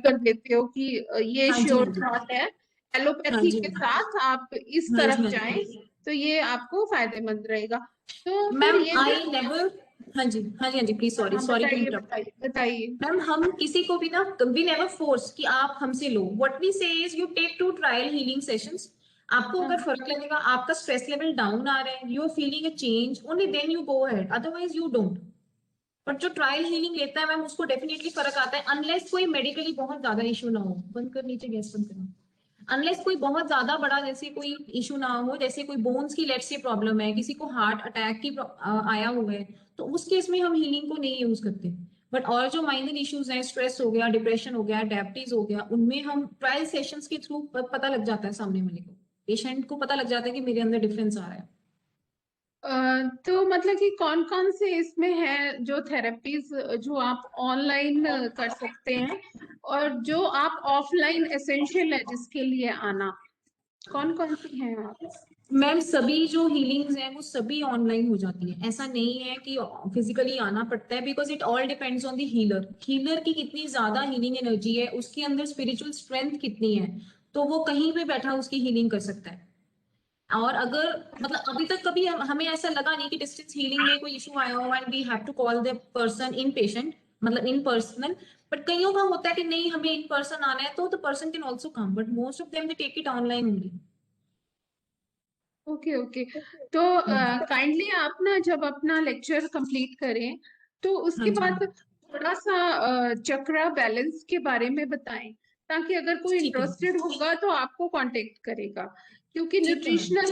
कर देते हो कि ये हाँ जी, श्योर हाँ जी, थॉट है, हाँ एलोपैथी जी, के साथ आप इस हाँ जी, तरफ हाँ जाएं, जी। तो ये आपको फायदेमंद रहेगा। तो फिर मैम ये जो, आई नेवर, हाँ जी, हाँ जी, हाँ जी, प्लीज, सॉरी, हाँ सॉरी टू बताइए इंटरप्ट। बताइए बताइए। मैम हम किसी को भी ना, वी नेवर फोर्स कि आप हमसे लो। What we say is you take 2 trial healing sessions. आपको हाँ अगर फर्क लगेगा, आपका स्ट्रेस लेवल डाउन आ रहा है, you are feeling a change, only then you go ahead, otherwise you don't. But जो ट्रायल हीलिंग लेता है मैम, उसको डेफिनेटली फर्क आता है, अनलेस कोई मेडिकली बहुत ज्यादा इशू ना हो। बंद कर, नीचे गैस बंद करना। अनलेस कोई बहुत ज्यादा बड़ा जैसे कोई इशू ना हो, जैसे कोई बोन्स की लेट्स से प्रॉब्लम है, किसी को हार्ट अटैक की आया हुआ है, तो उस केस में हम हीलिंग को नहीं यूज करते। बट और जो माइनर इश्यूज हैं, स्ट्रेस हो गया, डिप्रेशन हो गया, डायबिटीज हो गया, उनमें हम ट्रायल सेशंस के थ्रू पता लग जाता है सामने वाले को, पेशेंट को पता लग जाता है कि मेरे अंदर डिफरेंस आ रहा है। तो मतलब कि कौन कौन से इसमें है जो थेरेपीज जो आप ऑनलाइन कर सकते हैं, और जो आप ऑफलाइन एसेंशियल है जिसके लिए आना, कौन कौन सी हैं आप? मैम सभी जो हीलिंग्स हैं वो सभी ऑनलाइन हो जाती है, ऐसा नहीं है कि फिजिकली आना पड़ता है, because it all depends on the healer. Healer की कितनी ज्यादा हीलिंग एनर्जी है, उसके अंदर स्पिरिचुअल स्ट्रेंथ कितनी है, तो वो कहीं पे बैठा उसकी हीलिंग कर सकता है। और अगर मतलब अभी तक कभी हमें ऐसा लगा नहीं कि डिस्टेंस हीलिंग में कोई इशू आया हो and we have to call the person in patient, मतलब इन पर्सनल। बट कईयों का होता है कि नहीं, हमें इन पर्सन आना है, तो the person can also come, but most of them they take it online only. Okay okay. तो काइंडली आप ना जब अपना लेक्चर कंप्लीट करें, तो हाँ उसके जी, बाद थोड़ा सा चक्रा बैलेंस के बारे में बताएं, ताकि अगर कोई ठीक है, इंटरेस्टेड होगा तो आपको कांटेक्ट करेगा। क्योंकि ठीक है मैम। न्यूट्रिशनल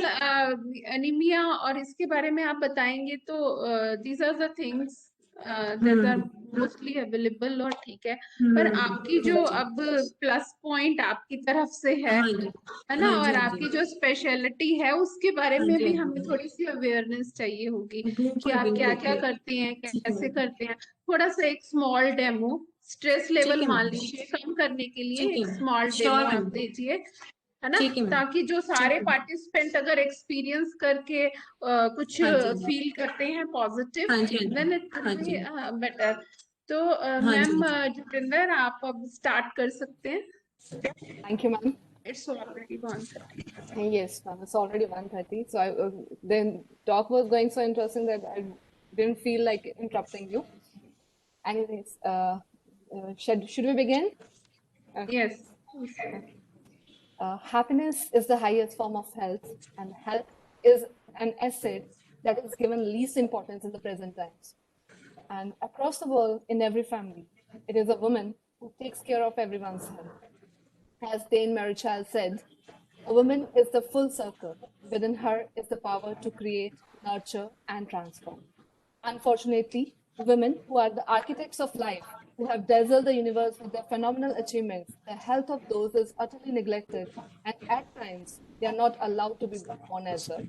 एनीमिया और इसके बारे में आप बताएंगे, तो these are the things that are hmm mostly available, और ठीक है। पर आपकी हाँ जो जी, अब प्लस पॉइंट आपकी तरफ से हाँ जी, है ना, हाँ जी, और हाँ जी, आपकी जो स्पेशलिटी है उसके बारे हाँ में जी, भी हाँ हमें जी, थोड़ी सी अवेयरनेस चाहिए होगी कि बिल्कुल आप क्या क्या बिल्कुल। करते हैं, ठीक है कैसे मैम, करते हैं। थोड़ा सा एक स्मॉल डेमो, स्ट्रेस ठीक लेवल है मान मैम, लीजिए कम करने के लिए ठीक है एक मैम, स्मॉल डेमो श्योर आप मैम, दीजिए, है ना, ठीक है मैम, ताकि जो ठीक सारे है, पार्टिसिपेंट अगर एक्सपीरियंस करके कुछ हाँ जी, फील करते हैं पॉजिटिव, हाँ जी, हाँ जी, देन इट हाँ विल जी, बी बेटर। तो हाँ जी, मैम जितेंद्र, आप अब स्टार्ट कर सकते हैं। Thank you, ma'am. It's already 1:30। Yes, ma'am. It's already 1:30. So the talk was going so interesting that I didn't feel like interrupting you. Anyways, should we begin? Okay. Yes. Happiness is the highest form of health, and health is an asset that is given least importance in the present times. And across the world, in every family, it is a woman who takes care of everyone's health. As Dane Marichal said, a woman is the full circle. Within her is the power to create, nurture, and transform. Unfortunately, women who are the architects of life, who have dazzled the universe with their phenomenal achievements, the health of those is utterly neglected, and at times they are not allowed to be born as well.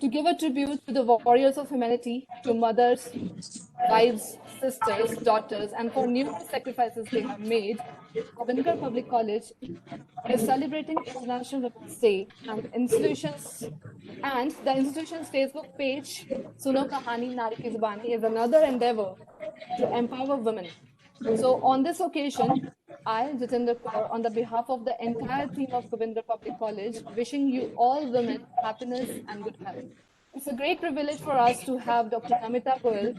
To give a tribute to the warriors of humanity, to mothers, wives, sisters, daughters, and for numerous sacrifices they have made, Govindkar Public College is celebrating International Women's Day, and the institution's Facebook page, Suno Kahani Nari Ki Zubani, is another endeavor to empower women. So on this occasion, I, Jitendra Kaur, on the behalf of the entire team of Govindkar Public College, wishing you all women happiness and good health. It's a great privilege for us to have Dr. Namita Goyal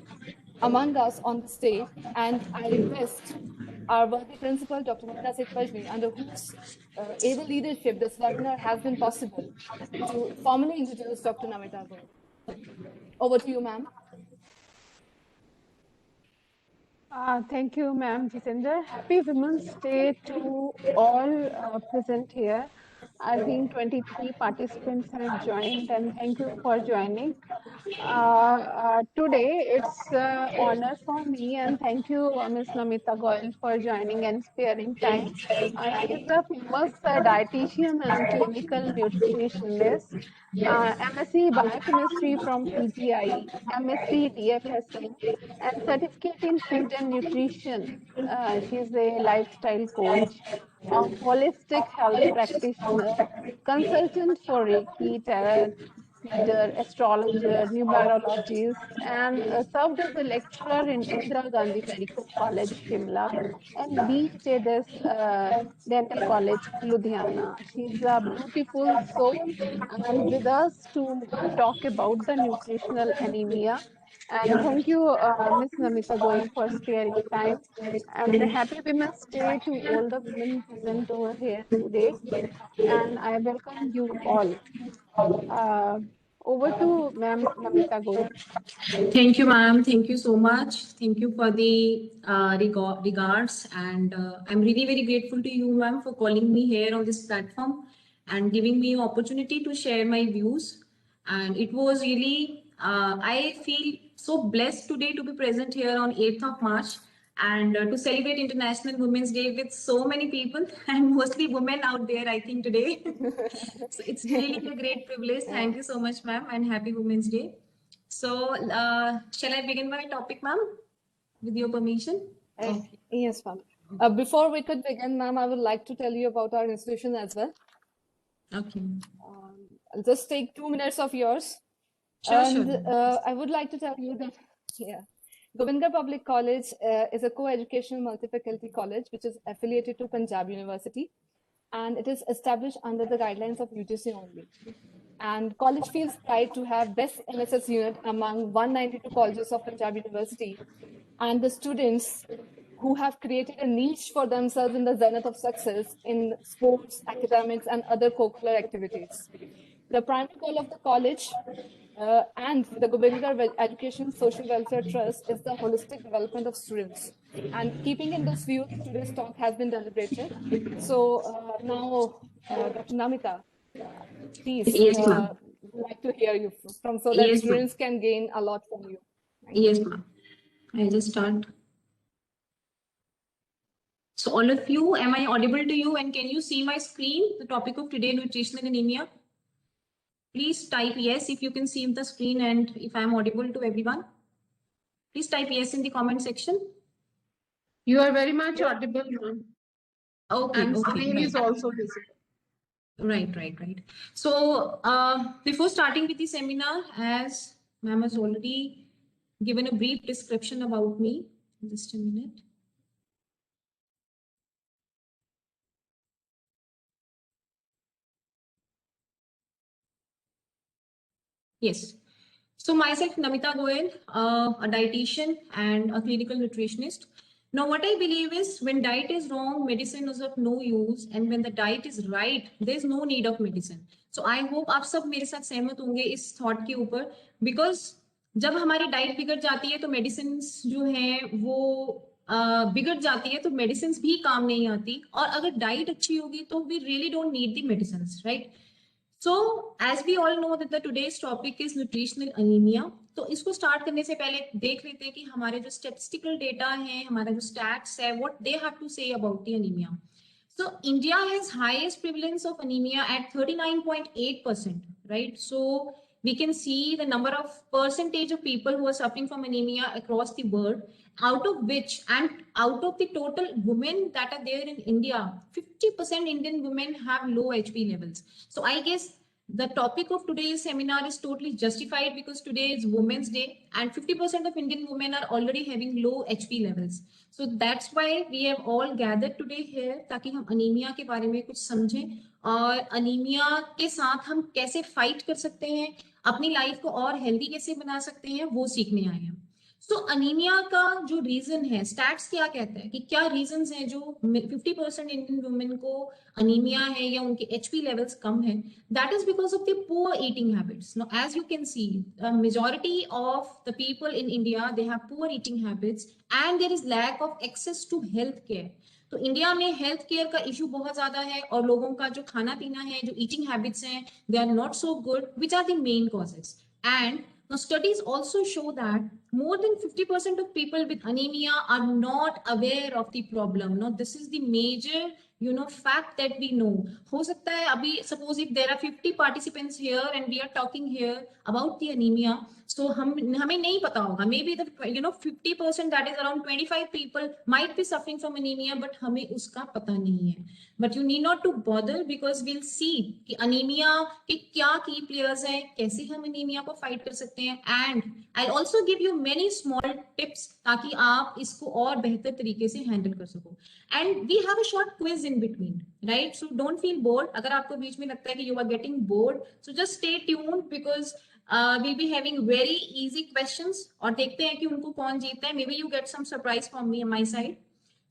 among us on the stage, and I request our worthy principal, Dr. Nita Setpajni, under whose able leadership this webinar has been possible, to formally introduce Dr. Namita Goyal. Over to you, ma'am. Thank you, ma'am Jitendra. Happy Women's Day to all present here. I think 23 participants have joined, and thank you for joining. Today, it's an honor for me, and thank you, Ms. Namita Goyal, for joining and sparing time. She is a famous dietitian and clinical nutritionist, MSc Biochemistry from PGI, MSc DFSM, and certificate in food and nutrition. She's a lifestyle coach, a holistic health practitioner, consultant for Reiki, tarot, seeder, astrologer, numerologist, and served as a lecturer in Indira Gandhi Medical College, Shimla, and BHDS Dental College, Ludhiana. She's a beautiful soul and with us to talk about the nutritional anemia. And thank you, Ms. Namita Goyal, for sparing time. And happy Women's Day to all the women present over here today. And I welcome you all. Over to Ma'am Namita Goyal. Thank you, ma'am. Thank you so much. Thank you for the regards. And I'm really very grateful to you, ma'am, for calling me here on this platform and giving me an opportunity to share my views. And it was really, I feel so blessed today to be present here on 8th of March and to celebrate International Women's Day with so many people and mostly women out there, I think, today. So it's really a great privilege. Thank you so much, ma'am, and happy Women's Day. So, shall I begin my topic, ma'am, with your permission? Yes, ma'am. Before we could begin, ma'am, I would like to tell you about our institution as well. Okay. I'll just take 2 minutes of yours. Sure, And sure. I would like to tell you that, Govindgarh Public College is a co-educational multi-faculty college which is affiliated to Punjab University, and it is established under the guidelines of UGC only. And college feels pride to have best NSS unit among 192 colleges of Punjab University, and the students who have created a niche for themselves in the zenith of success in sports, academics, and other co-curricular activities. The primary goal of the college and the Govindgarh Education Social Welfare Trust is the holistic development of students. And keeping in this view, today's talk has been deliberated. So now, Dr. Namita, please, Yes, ma'am. would like to hear you from so that Yes, ma'am. students can gain a lot from you. Yes, ma'am. I just start. So, all of you, am I audible to you? And can you see my screen? The topic of today, nutritional anemia. Please type yes if you can see the screen and if I'm audible to everyone. Please type yes in the comment section. You are very much audible, ma'am. Okay, And okay, screen right. is also visible. Right. So before starting with the seminar, as ma'am has already given a brief description about me, just a minute. Yes. So myself, Namita Goyal, a dietitian and a clinical nutritionist. Now, what I believe is when diet is wrong, medicine is of no use, and when the diet is right, there is no need of medicine. So I hope आप सब मेरे साथ सहमत होंगे इस thought के ऊपर, because जब हमारी डाइट बिगड़ जाती है तो मेडिसिन जो है वो बिगड़ जाती है तो मेडिसिन भी काम नहीं आती, और अगर डाइट अच्छी होगी तो we really don't need the medicines, right? So, as we all know that the today's topic is nutritional anemia. तो इसको स्टार्ट करने से पहले देख लेते हैं कि हमारे जो statistical data है, हमारा जो stats है, what they have to say about the anemia. So, India has highest prevalence of anemia at 39.8%, right? So, we can see the number of percentage of people who are suffering from anemia across the world, out of which, and out of the total women that are there in India, 50% Indian women have low HP levels. So I guess the topic of today's seminar is totally justified because today is Women's Day and 50% of Indian women are already having low HP levels. So that's why we have all gathered today here ताकि हम anemia के बारे में कुछ समझें और anemia के साथ हम कैसे fight कर सकते हैं, अपनी लाइफ को और हेल्दी कैसे बना सकते हैं, वो सीखने आए हैं. सो अनीमिया का जो रीजन है, स्टैट्स क्या कहते हैं कि क्या रीजंस हैं जो 50% इंडियन वुमेन को अनीमिया है या उनके एचपी लेवल्स कम है. That is because of the poor eating habits. Now as you can see majority of the people in India they have poor eating habits and there is lack of access to health care. तो India में health care का issue बहुत ज्यादा है और लोगों का जो खाना पीना है, जो ईटिंग हैबिट्स हैं, they are not so good, which are the main causes. And now studies also show that more than 50% of people with anemia are not aware of the problem. No, this is the major fact that we know. हो सकता है अभी suppose if there are 50 participants here and we are talking here about the anemia, so हमें नहीं पता होगा, maybe the 50%, that is around 25 people might be suffering from anemia, but हमें उसका पता नहीं है. But you need not to bother, because we'll see कि anemia के क्या key players हैं, कैसे हम anemia को fight कर सकते हैं, and I'll also give you many small tips ताकि आप इसको और बेहतर तरीके से handle कर सको. And we have a short quiz in between, right? So don't feel bored. अगर आपको बीच में लगता है कि you are getting bored, so just stay tuned, because we'll be having very easy questions. और देखते हैं कि उनको कौन जीतता है. Maybe you get some surprise from me on my side.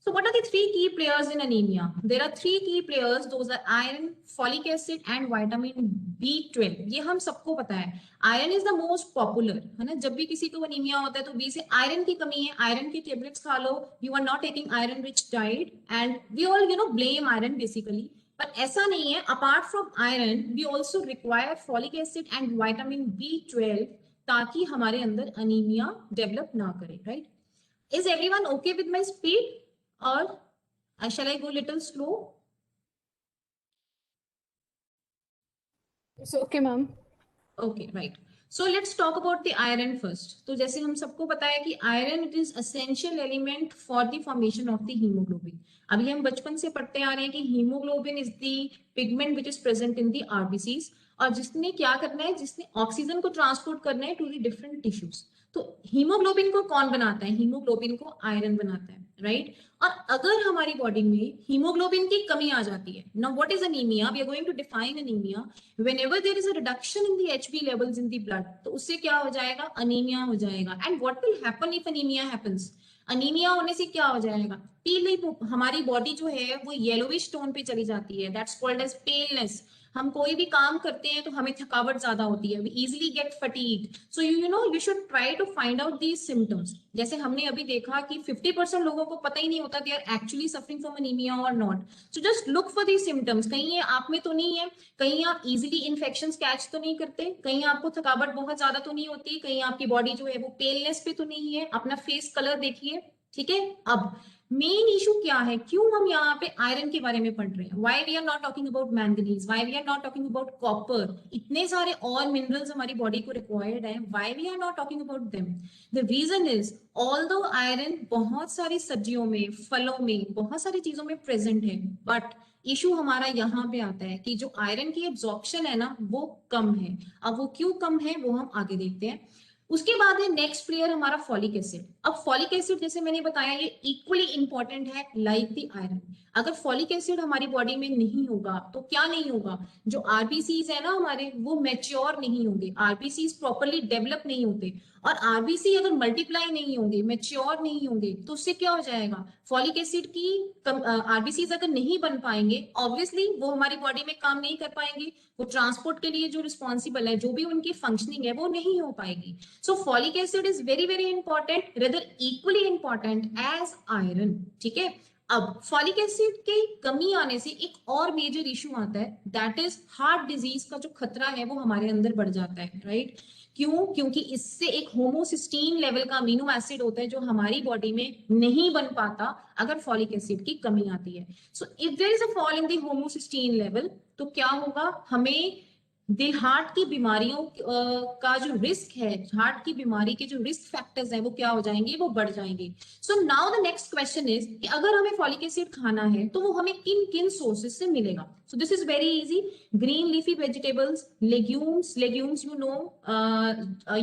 So what are the three key players in anemia? There are three key players. Those are iron, folic acid, and vitamin B12. ये हम सबको पता है. Iron is the most popular, है ना? जब भी किसी को anemia होता है तो B से iron की कमी है, iron की tablets खा लो. You are not taking iron-rich diet, and we all blame iron basically. But ऐसा नहीं है. Apart from iron, we also require folic acid and vitamin B12 ताकि हमारे अंदर anemia develop ना करे, right? Is everyone okay with my speed? Or shall I go little slow? It's okay, ma'am. Okay, right. So let's talk about the iron first. तो जैसे हम सबको पता है कि iron, it is essential element for the formation of the hemoglobin. अभी हम बचपन से पढ़ते आ रहे हैं कि hemoglobin is the pigment which is present in the RBCs, और जिसने क्या करना है, जिसने ऑक्सीजन को ट्रांसपोर्ट करना है to the different tissues. तो हीमोग्लोबिन को कौन बनाता है? हीमोग्लोबिन को आयरन बनाता है, राइट? और अगर हमारी बॉडी में हीमोग्लोबिन की कमी आ जाती है, now what is anaemia? We are going to define anaemia. Whenever there is a reduction in the HB levels in the blood, तो उससे क्या हो जाएगा? अनीमिया हो जाएगा. And what will happen if anaemia happens? Anaemia होने से क्या हो जाएगा? पीली, हमारी बॉडी जो है वो येलोविश टोन पे चली जाती है. That's called as paleness. हम कोई भी काम करते हैं तो हमें थकावट ज्यादा होती है. We easily get fatigued. So you should try to find out these symptoms. जैसे हमने अभी देखा कि 50% लोगों को पता ही नहीं होता they are actually suffering from anaemia और not. So just look for these symptoms. कहीं ये आप में तो नहीं है, कहीं आप इजिली इन्फेक्शन कैच तो नहीं करते, कहीं आपको थकावट बहुत ज्यादा तो नहीं होती, कहीं आपकी बॉडी जो है वो पेलनेस पे तो नहीं है. अपना फेस कलर देखिए, ठीक है? अब मेन इशू क्या है, क्यों हम यहाँ पे आयरन के बारे में पढ़ रहे हैं? Why we are not talking about manganese, why we are not talking about copper? इतने सारे और मिनरल्स हमारी बॉडी को रिक्वायर्ड है, why we are not talking about them? The reason is, although iron बहुत सारी सब्जियों में, फलों में, बहुत सारी चीजों में प्रेजेंट है, बट इशू हमारा यहाँ पे आता है कि जो आयरन की एब्जॉर्प्शन है ना, वो कम है. अब वो क्यों कम है वो हम आगे देखते हैं. उसके बाद है नेक्स्ट प्लेयर हमारा फॉलिक एसिड. अब फॉलिक एसिड जैसे मैंने बताया ये इक्वली इंपॉर्टेंट है लाइक द आयरन. अगर फॉलिक एसिड हमारी बॉडी में नहीं होगा तो क्या नहीं होगा? जो आरबीसीज है ना हमारे, वो मैच्योर नहीं होंगे, आरबीसीज प्रॉपरली डेवलप नहीं होते. और आरबीसी अगर मल्टीप्लाई नहीं होंगे, मैच्योर नहीं होंगे, तो उससे क्या हो जाएगा? फॉलिक एसिड की आरबीसीज अगर नहीं बन पाएंगे, ऑब्वियसली वो हमारी बॉडी में काम नहीं कर पाएंगे, वो ट्रांसपोर्ट के लिए जो रिस्पॉन्सिबल है, जो भी उनकी फंक्शनिंग है, वो नहीं हो पाएगी. So folic acid is very very important, rather equally important as iron. ठीक है? अब फॉलिक एसिड की कमी आने से एक और मेजर इशू आता है, दैट इज हार्ट डिजीज का जो खतरा है वो हमारे अंदर बढ़ जाता है, राइट? क्यों? क्योंकि इससे एक होमोसिस्टीन लेवल का अमीनो एसिड होता है जो हमारी बॉडी में नहीं बन पाता अगर फॉलिक एसिड की कमी आती है. So if there is a fall in the homocysteine level, तो क्या होगा? हमें दिल हार्ट की बीमारियों का जो रिस्क है, हार्ट की बीमारी के जो रिस्क फैक्टर्स हैं वो क्या हो जाएंगे? वो बढ़ जाएंगे. So now the next question is कि अगर हमें फॉलिक एसिड खाना है तो वो हमें किन किन सोर्सेज से मिलेगा? So this is very easy. Green leafy vegetables, legumes you know,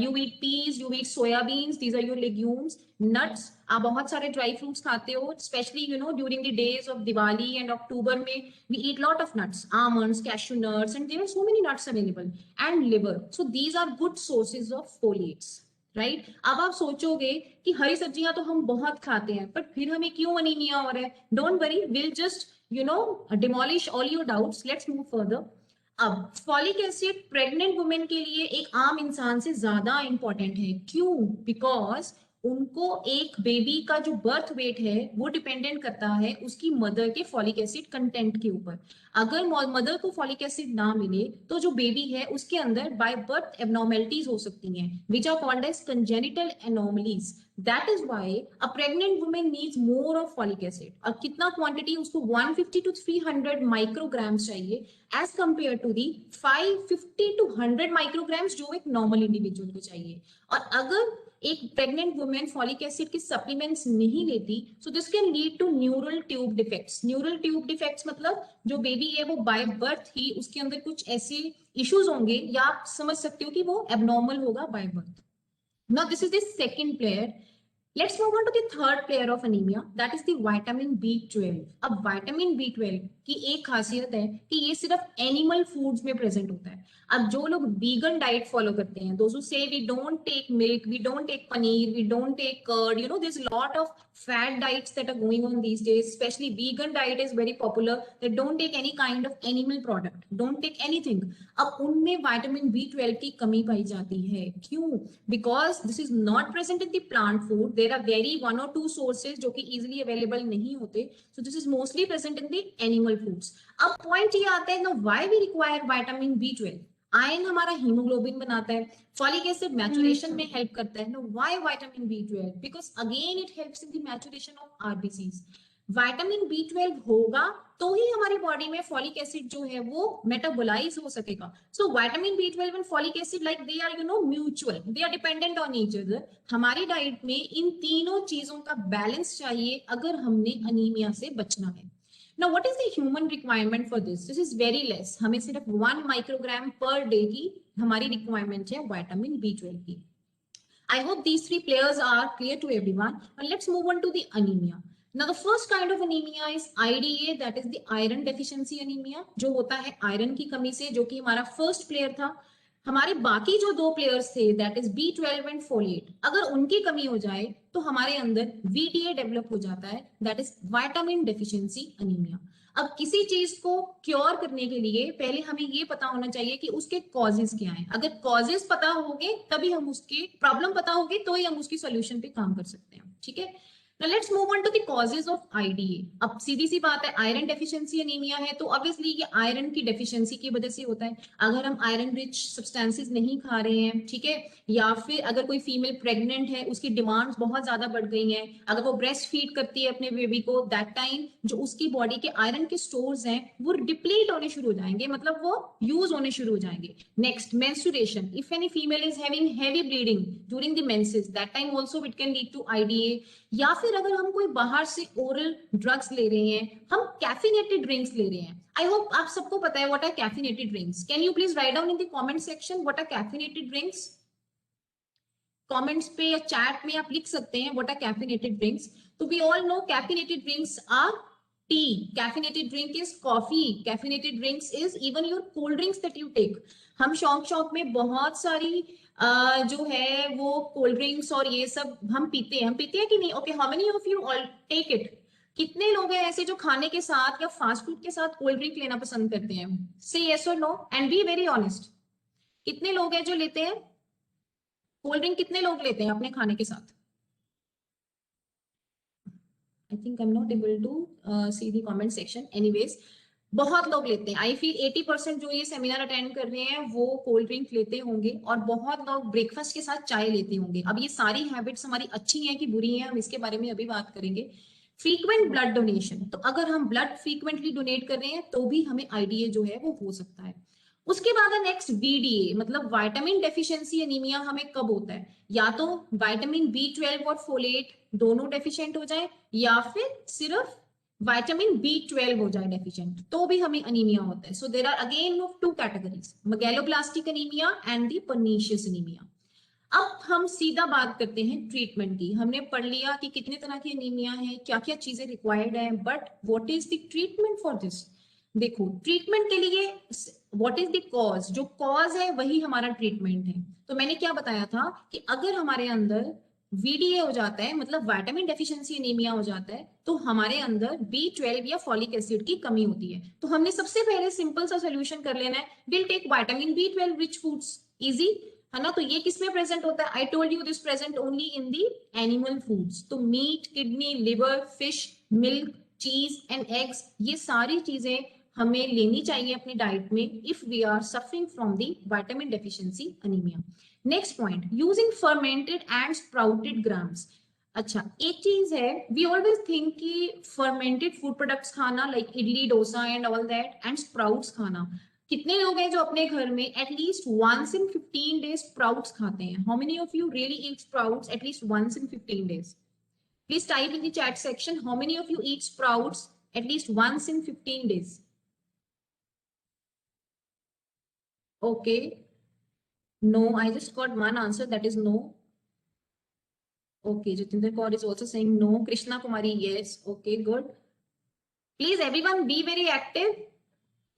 you eat peas, you eat soyabeans, these are your legumes. Nuts, आप बहुत सारे ड्राई फ्रूट्स खाते हो, specially during the days of Diwali and October में we eat lot of nuts, almonds, cashew nuts, and there are so many nuts available. And liver. So these are good sources of folates, right? अब आप सोचोगे कि हरी सब्जियां तो हम बहुत खाते हैं, पर फिर हमें क्यों अनीमिया हो रहा है? Don't worry, will just demolish all your doubts. Let's move further. अब फॉलिक एसिड प्रेग्नेंट वुमेन के लिए एक आम इंसान से ज्यादा इंपॉर्टेंट है. क्यों? बिकॉज उनको एक बेबी का जो बर्थ वेट है वो डिपेंडेंट करता है उसकी मदर के फॉलिक एसिड कंटेंट के ऊपर। अगर मदर को फॉलिक एसिड ना मिले तो जो बेबी है उसके अंदर बाय बर्थ एबनॉर्मेलिटीज हो सकती हैं, which are called as congenital anomalies. That is why a pregnant women needs more of folic acid. और कितना क्वांटिटी, उसको 150 to 300 माइक्रोग्राम्स चाहिए as compare to the 550 to 100 micrograms जो एक नॉर्मल इंडिविजुअल को चाहिए। और अगर एक प्रेग्नेंट वुमेन फॉलिक एसिड के सप्लीमेंट्स नहीं लेती, so this can lead to neural tube defects. Neural tube defects मतलब जो बेबी है वो बाय बर्थ ही उसके अंदर कुछ ऐसे इश्यूज होंगे, या आप समझ सकते हो कि वो एबनॉर्मल होगा by birth. Now this is the second player. Let's move on to the third player of anemia, that is the vitamin B12. अब vitamin B12 की एक खासियत है कि ये सिर्फ एनिमल फूड्स में प्रेजेंट होता है। अब जो लोग वीगन डाइट फॉलो करते हैं, those who say we don't take milk, we don't take paneer, we don't take curd, you know, there's a lot of fad diets that are going on these days, especially vegan diet is very popular. They don't take any kind of animal product, don't take anything. अब उनमें vitamin B12 की कमी पाई जाती है। क्यों? Because this is not present in the plant food. There are very 1 or 2 sources जो कि easily available नहीं होते. So this is mostly present in the animal foods. अब point ये आता है ना, why we require vitamin B12? Iron हमारा हीमोग्लोबिन बनाता है, फॉलिक एसिड मैचुरेशन में हेल्प करता है। Know why vitamin B12? Because again it helps in the maturation of RBCs. Vitamin B12 होगा तो ही हमारी बॉडी में फॉलिक एसिड जो है वो मेटाबोलाइज हो सकेगा। So vitamin B12 and folic acid like they are mutual, they are dependent on each other. हमारी डाइट में इन तीनों चीजों का बैलेंस चाहिए अगर हमने अनीमिया से बचना है। Now, what is the human requirement for this? This is very less. हमें सिर्फ 1 microgram per day की हमारी requirement है vitamin B12 की। I hope these 3 players are clear to everyone. And let's move on to the anemia. Now, the first kind of anemia is IDA, that is the iron deficiency anemia, जो होता है iron की कमी से, जो कि हमारा first player था। हमारे बाकी जो 2 प्लेयर्स थे, that is B12 and folate, अगर उनकी कमी हो जाए तो हमारे अंदर VDA डेवलप हो जाता है, that is vitamin deficiency anaemia. अब किसी चीज को क्योर करने के लिए पहले हमें ये पता होना चाहिए कि उसके कॉजेस क्या हैं। अगर कॉजेस पता होंगे तभी हम उसके, प्रॉब्लम पता होगी तो ही हम उसकी सॉल्यूशन पे काम कर सकते हैं। ठीक है, Now let's move on to the causes of IDA. अब सीधी सी बात है, आयरन डेफिशिएंसी एनीमिया है तो ऑब्वियसली ये आयरन की डेफिशिएंसी की वजह से होता है। अगर हम आयरन रिच सब्सटेंसेस नहीं खा रहे हैं, ठीक है, या फिर अगर कोई फीमेल प्रेग्नेंट है, उसकी डिमांड्स बहुत ज्यादा बढ़ गई हैं, अगर वो ब्रेस्ट फीड करती है अपने बेबी को, दैट टाइम जो उसकी बॉडी के आयरन के स्टोर्स हैं वो डिप्लीट होने शुरू हो जाएंगे, मतलब वो यूज होने शुरू हो जाएंगे। Next, menstruation, if any female is having heavy bleeding during the menses, that time also it can lead to IDA। या फिर अगर हम कोई बाहर से ओरल ड्रग्स ले रहे हैं, हम कैफिनेटेड ड्रिंक्स ले रहे हैं। आई होप आप सबको पता है what are caffeinated drinks. Can you please write down in the comment section what are caffeinated drinks? Comments पे या चैट में आप लिख सकते हैं व्हाट आर कैफिनेटेड ड्रिंक्स। तो we all know caffeinated drinks are tea, caffeinated drink is coffee, caffeinated drinks is even your cold drinks that you take. हम शौक में बहुत सारी जो है वो कोल्ड ड्रिंक्स और ये सब हम पीते हैं कि नहीं? Okay, how many of you all take it? कितने लोग हैं ऐसे जो खाने के साथ या फास्ट फूड के साथ कोल्ड ड्रिंक लेना पसंद करते हैं? से यस और no and be very honest. कितने लोग हैं जो लेते हैं कोल्ड ड्रिंक? कितने लोग लेते हैं अपने खाने के साथ? I think I'm not able to see the comment section. Anyways, बहुत लोग लेते हैं। आई फील 80% जो ये सेमिनार अटेंड कर रहे हैं वो कोल्ड ड्रिंक लेते होंगे और बहुत लोग ब्रेकफास्ट के साथ चाय लेते होंगे। अब ये सारी हैबिट्स हमारी अच्छी हैं कि बुरी हैं, हम इसके बारे में अभी बात करेंगे। फ्रीक्वेंट ब्लड डोनेशन, तो अगर हम ब्लड फ्रीक्वेंटली डोनेट कर रहे हैं तो भी हमें IDA जो है वो हो सकता है। उसके बाद नेक्स्ट VDA, मतलब विटामिन डेफिशिएंसी एनीमिया हमें कब होता है? या तो विटामिन B12 और फोलेट दोनों डेफिशिएंट हो जाए, या फिर सिर्फ विटामिन B12 हो जाए डेफिशिएंट, तो भी हमें अनीमिया होता है। So there are again 2 categories, megaloblastic anaemia and the pernicious anaemia. अब हम सीधा बात करते हैं ट्रीटमेंट की। हमने पढ़ लिया कि कितने तरह की एनीमिया है, क्या क्या चीजें रिक्वायर्ड है, but what is the treatment for this? देखो, ट्रीटमेंट के लिए व्हाट इज द कॉज, जो कॉज है वही हमारा ट्रीटमेंट है। तो मैंने क्या बताया था कि अगर हमारे अंदर VDA हो जाता है, मतलब विटामिन डेफिशिएंसी एनीमिया हो जाता है, तो हमारे अंदर B12 या फॉलिक एसिड की कमी होती है। तो हमने सबसे पहले सिंपल सा सोल्यूशन कर लेना है, will take vitamin B12 rich foods, easy. है ना। तो ये किसमें प्रेजेंट होता है? I told you this present only in the animal foods. तो meat, kidney, liver, fish, milk, cheese and eggs, ये सारी चीजें हमें लेनी चाहिए अपनी डाइट में if we are suffering from the vitamin deficiency anaemia. Next point, using fermented and sprouted grams. अच्छा, एक चीज है, वी ऑलवेज थिंक कि फर्मेंटेड फूड प्रोडक्ट्स खाना like idli, dosa and all that and sprouts खाना, कितने लोग हैं जो अपने घर में at least once in 15 days sprouts खाते हैं? How many of you really eat sprouts at least once in 15 days? Please type in the chat section, how many of you eat sprouts at least once in 15 days? Okay, no, I just got one answer, that is no. Okay, Jatinder Kaur is also saying no. Krishna Kumari, yes. Okay, good. Please everyone be very active.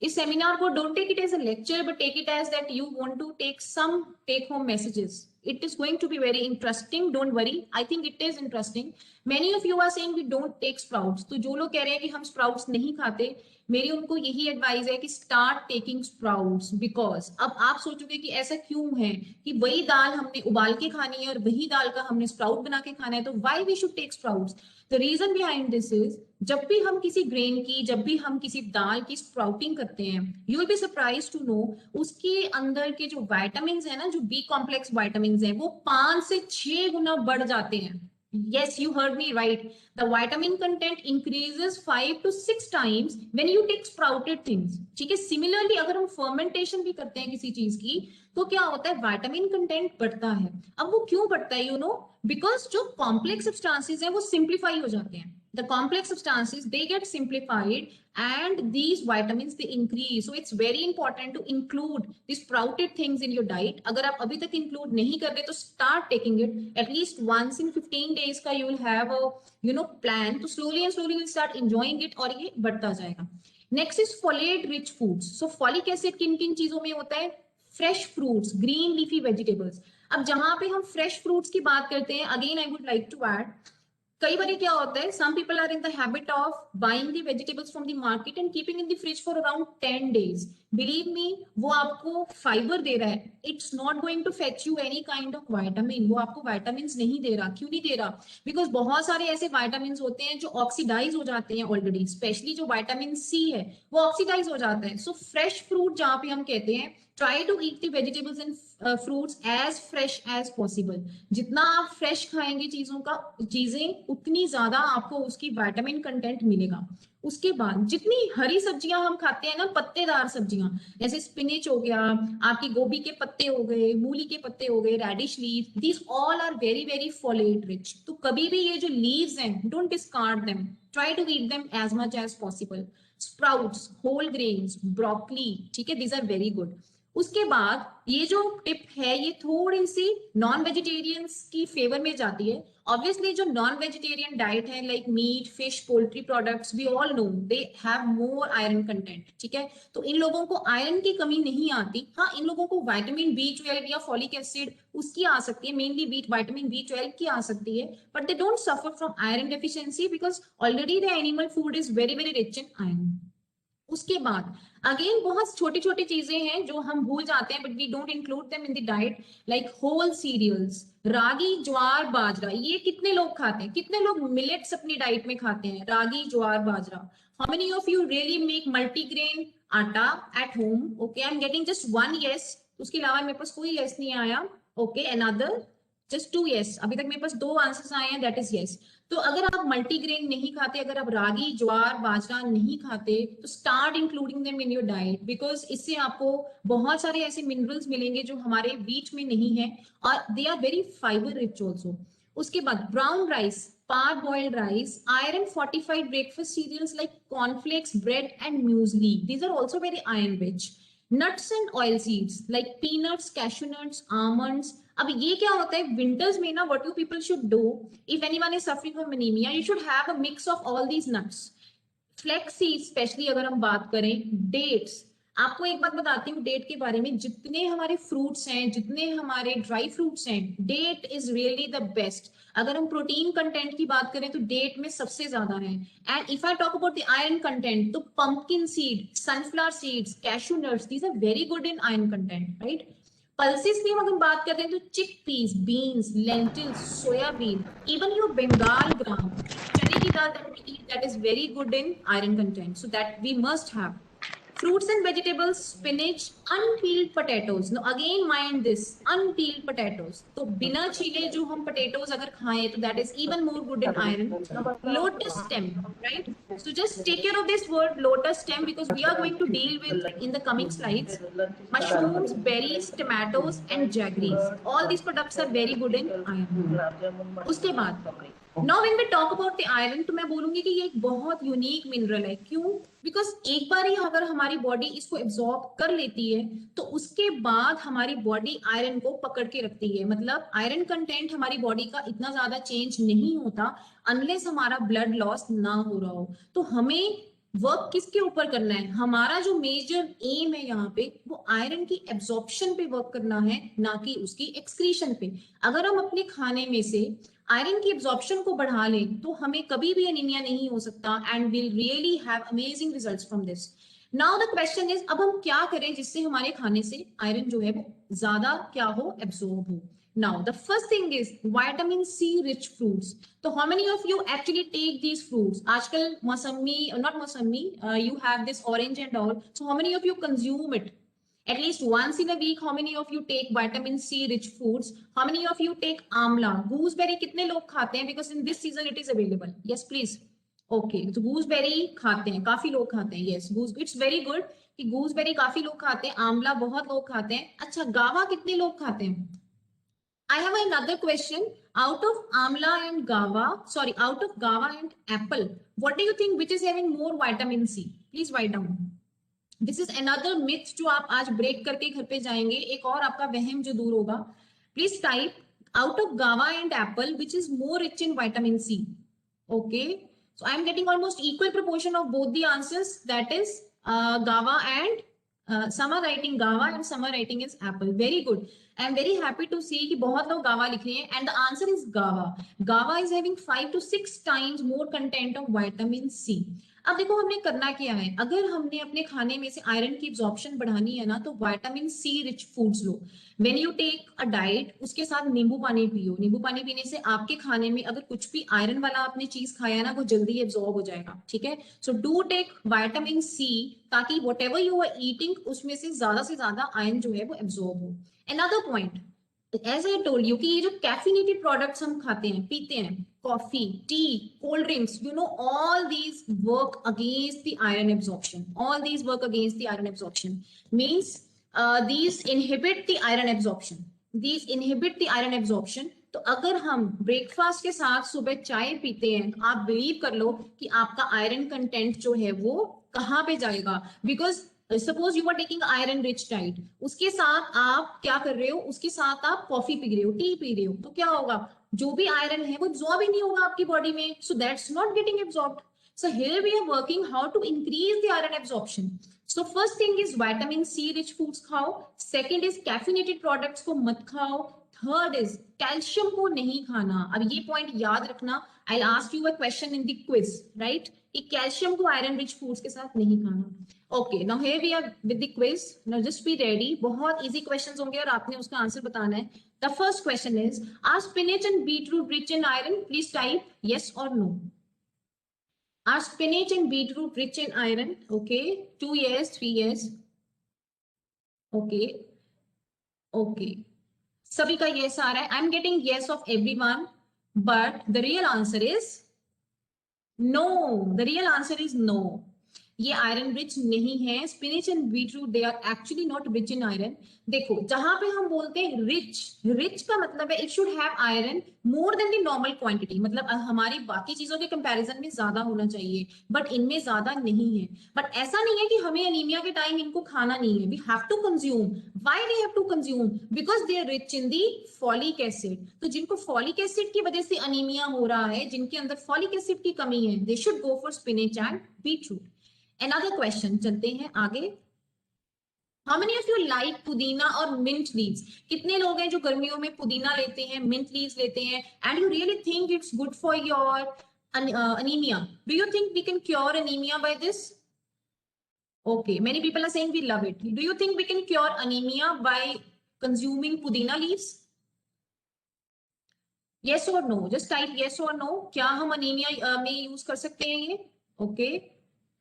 इस seminar को don't take it as a lecture but take it as that you want to take some take home messages. It is going to be very interesting, don't worry. I think it is interesting. Many of you are saying we don't take sprouts. तो जो लोग कह रहे हैं कि हम sprouts नहीं खाते, मेरी उनको यही एडवाइस है कि start taking sprouts. Because अब आप सोचोगे कि ऐसा क्यों है कि वही दाल हमने उबाल के खानी है और वही दाल का हमने स्प्राउट बना के खाना है, तो why we should take sprouts? The reason behind this is, जब भी हम किसी ग्रेन की, जब भी हम किसी दाल की स्प्राउटिंग करते हैं, you will be surprise to know उसके अंदर के जो विटामिन है ना, जो बी कॉम्प्लेक्स विटामिन है, वो 5 से 6 गुना बढ़ जाते हैं. Yes, you heard me right. The vitamin content increases 5 to 6 times when you take sprouted things. ठीक है. Similarly, अगर हम fermentation भी करते हैं किसी चीज की, तो क्या होता है? vitamin content बढ़ता है. अब वो क्यों बढ़ता है? You know, because जो complex substances हैं वो simplify हो जाते हैं. The complex substances, they get simplified and these vitamins they increase. So it's very important to include these sprouted things in your diet. अगर आप अभी तक include नहीं कर रहे तो start taking it at least once in 15 days का you will have a plan. तो slowly and slowly you'll start enjoying it और ये बढ़ता जाएगा. Next is folate rich foods. So folic acid किन किन चीजों में होता है? Fresh fruits, green leafy vegetables. अब जहां पे हम fresh fruits की बात करते हैं, again I would like to add, कई बार क्या होता है, some people are in the habit of buying the vegetables from the market and keeping in the fridge for around 10 days. Believe me, वो आपको फाइबर दे रहा है. It's not going to fetch you any kind of vitamin. वो आपको vitamins नहीं दे रहा. क्यों नहीं दे रहा? Because बहुत सारे ऐसे vitamins होते हैं जो ऑक्सीडाइज हो जाते हैं ऑलरेडी. स्पेशली जो विटामिन सी है वो ऑक्सीडाइज हो जाता है. सो फ्रेश फ्रूट जहां पे हम कहते हैं, try to eat the vegetables and fruits as fresh as possible. जितना आप फ्रेश खाएंगे चीजें उतनी ज्यादा आपको उसकी विटामिन कंटेंट मिलेगा. उसके बाद जितनी हरी सब्जियां हम खाते हैं ना, पत्तेदार सब्जियां, जैसे स्पिनिच हो गया, आपकी गोभी के पत्ते हो गए, मूली के पत्ते हो गए, radish leave, these all are very very folate rich. तो कभी भी ये जो लीव्स हैं, don't discard them, try to eat them as much as possible. Sprouts, whole grains, broccoli, ठीक है, दीज आर वेरी गुड. उसके बाद ये जो टिप है ये थोड़ी सी नॉन वेजिटेरियंस की फेवर में जाती है. ऑब्वियसली जो नॉन वेजिटेरियन डाइट है like meat, fish, poultry products, we all know they have more iron content. ठीक है, तो इन लोगों को आयरन की कमी नहीं आती. हाँ, इन लोगों को विटामिन B12 या फॉलिक एसिड उसकी आ सकती है, मेनली विटामिन B12 की आ सकती है, but they don't suffer from iron deficiency because already the animal food is very very rich in iron. उसके बाद अगेन बहुत छोटी छोटी चीजें हैं जो हम भूल जाते हैं, but we don't include them in the diet, like whole cereals, ragi, jowar, bajra. ये कितने लोग खाते हैं? कितने लोग मिलेट्स अपनी डाइट में खाते हैं? Ragi, jowar, bajra. How many of you really make multigrain atta at home? Okay, I am getting just one yes. उसके अलावा मेरे पास कोई यस नहीं आया. Okay, another, just 2 yes. अभी तक मेरे पास 2 आंसर्स आए हैं, दैट इज यस. तो अगर आप मल्टीग्रेन नहीं खाते, अगर आप रागी, ज्वार, बाजरा नहीं खाते, तो start including them in your diet, because इससे आपको बहुत सारे ऐसे मिनरल्स मिलेंगे जो हमारे व्हीट में नहीं है और they are very fibre rich also. उसके बाद brown rice, parboiled rice, iron fortified breakfast cereals like cornflakes, bread and muesli, these are also very iron rich. Nuts and oil seeds like peanuts, cashew nuts, almonds. अब ये क्या होता है winters में ना, what you people should do if anyone is suffering from anemia, you should have a mix of all these nuts. Flax seeds specially अगर हम बात करें, डेट्स. आपको एक बात बताती हूँ डेट के बारे में, जितने हमारे फ्रूट्स हैं, जितने हमारे ड्राई फ्रूट्स हैं, date is really the best. अगर हम प्रोटीन कंटेंट की बात करें तो डेट में सबसे ज्यादा है. And if I talk about the iron content, तो pumpkin seed, sunflower seeds, cashew nuts, these are very good in iron content, right. Pulses की हम अगर बात करते हैं तो chick peas, beans, lentils, soybean, even your Bengal gram, चने की दाल that we eat, that is very good in iron content, so that we must have. Fruits and vegetables, spinach, unpeeled potatoes. Now again mind this, unpeeled potatoes. तो बिना छीले जो हम potatoes अगर खाएं तो that is even more good in iron. Lotus stem, right? So just take care of this word lotus stem because we are going to deal with in the coming slides. Mushrooms, berries, tomatoes and jaggeries. All these products are very good in iron. उसके बाद Now when we talk about the iron, तो मैं बोलूंगी कि ये एक बहुत unique mineral है. क्यों? बिकॉज एक बार ही अगर हमारी बॉडी इसको एब्जॉर्ब कर लेती है तो उसके बाद हमारी बॉडी आयरन को पकड़ के रखती है. मतलब आयरन कंटेंट हमारी बॉडी का इतना ज्यादा चेंज नहीं होता अनलेस हमारा ब्लड लॉस ना हो रहा हो. तो हमें वर्क किसके ऊपर करना है? हमारा जो मेजर एम है यहाँ पे वो आयरन की एब्जॉर्प्शन पे वर्क करना है, ना कि उसकी एक्सक्रीशन पे. अगर हम अपने खाने में से आयरन की एब्जॉर्प्शन को बढ़ा लें तो हमें कभी भी एनीमिया नहीं हो सकता and will really have amazing results from this. Now the question is, अब हम क्या करें जिससे हमारे खाने से आयरन जो है वो ज्यादा क्या हो, एब्जॉर्ब हो. Now, the first thing is vitamin C rich fruits. So, how many of you actually take these fruits? आजकल मौसमी, not मौसमी, you have this orange and all. So, how many of you consume it? At least once in a week, how many of you take vitamin C rich foods? How many of you take amla? Gooseberry कितने लोग खाते हैं? Because in this season it is available. Yes, please. Okay, तो gooseberry खाते हैं, काफी लोग खाते हैं. Yes, it's very good कि gooseberry काफी लोग खाते हैं, आंवला बहुत लोग खाते हैं. अच्छा, गावा कितने लोग खाते हैं? I have another question. Out of amla and guava, sorry, out of guava and apple, what do you think which is having more vitamin C? Please write down. This is another myth जो आप आज break करके घर पे जाएंगे, एक और आपका वहम जो दूर होगा. Please type out of guava and apple which is more rich in vitamin C. Okay, so I am getting almost equal proportion of both the answers. That is guava and some are writing guava and some are writing is apple. Very good. I am very happy to see कि बहुत लोग गावा लिख रहे हैं and the answer is guava. Guava is having 5 to 6 times more content of vitamin C. अब देखो हमने करना क्या है, अगर हमने अपने खाने में से आयरन की एब्जॉर्प्शन बढ़ानी है ना तो विटामिन सी रिच फूड्स लो. When you take a diet उसके साथ नींबू पानी पियो. नींबू पानी पीने से आपके खाने में अगर कुछ भी आयरन वाला आपने चीज खाया ना वो जल्दी एब्जॉर्ब हो जाएगा. ठीक है, so do take vitamin C ताकि whatever you are eating उसमें से ज्यादा आयरन जो है वो एब्जॉर्ब हो. Another point, as I told you कि ये जो कैफिनेटेड प्रोडक्ट्स हम खाते हैं, पीते हैं, coffee, T, cold drinks, you know, all these work against the iron absorption. All these work against the iron absorption. Means these inhibit the iron absorption. These inhibit the iron absorption. तो अगर हम breakfast के साथ सुबह चाय पीते हैं, आप बिलीव कर लो कि आपका आयरन कंटेंट जो है वो कहाँ पे जाएगा. Because suppose you are taking iron rich diet, उसके साथ आप क्या कर रहे हो, उसके साथ आप कॉफी पी रहे हो, टी पी रहे हो, तो क्या होगा, जो भी आयरन है वो एब्जॉर्ब ही नहीं होगा आपकी बॉडी में. So that's not getting absorbed. So here we are working how to increase the iron absorption. So first thing is vitamin C rich foods खाओ. सेकेंड इज कैफिनेटेड प्रोडक्ट्स को मत खाओ. थर्ड इज कैल्शियम को नहीं खाना. अब ये point याद रखना. I ask you a question in the quiz, right, कि कैल्शियम को आयरन रिच फूड्स के साथ नहीं खाना. Okay, now here we are with the quiz. Now just be ready. बहुत इजी क्वेश्चंस होंगे और आपने उसका आंसर बताना है. The first question is, are spinach and beetroot rich in iron? Please type yes or no. Are spinach and beetroot rich in iron? Okay, 2 yes, 3 yes. Okay, okay. सभी का yes आ रहा है. I'm getting yes of everyone, but the real answer is no. The real answer is no. ये iron rich नहीं है. Spinach and beetroot they are actually not rich in iron. देखो, जहां पे हम बोलते हैं रिच, रिच का मतलब है it should have iron more than the normal quantity. मतलब हमारी बाकी चीजों के कंपैरिजन में ज्यादा होना चाहिए, बट इनमें ज्यादा नहीं है. बट ऐसा नहीं है कि हमें एनीमिया के टाइम इनको खाना नहीं है. We have to consume. Why we have to consume? Because they are rich in the folic acid. तो जिनको फॉलिक एसिड की वजह से अनीमिया हो रहा है, जिनके अंदर फॉलिक एसिड की कमी है, they should go for spinach and beetroot. Another question, चलते हैं आगे. How many of you like पुदीना और mint leaves? कितने लोग हैं जो गर्मियों में पुदीना लेते हैं, mint leaves लेते हैं, and you really think it's good for your anemia? Do you think we can cure anemia by this? Okay, many people are saying we love it. Do you think we can cure anemia by consuming pudina leaves? Yes or no? Just type yes or no. क्या हम anemia में use कर सकते हैं ये? Okay.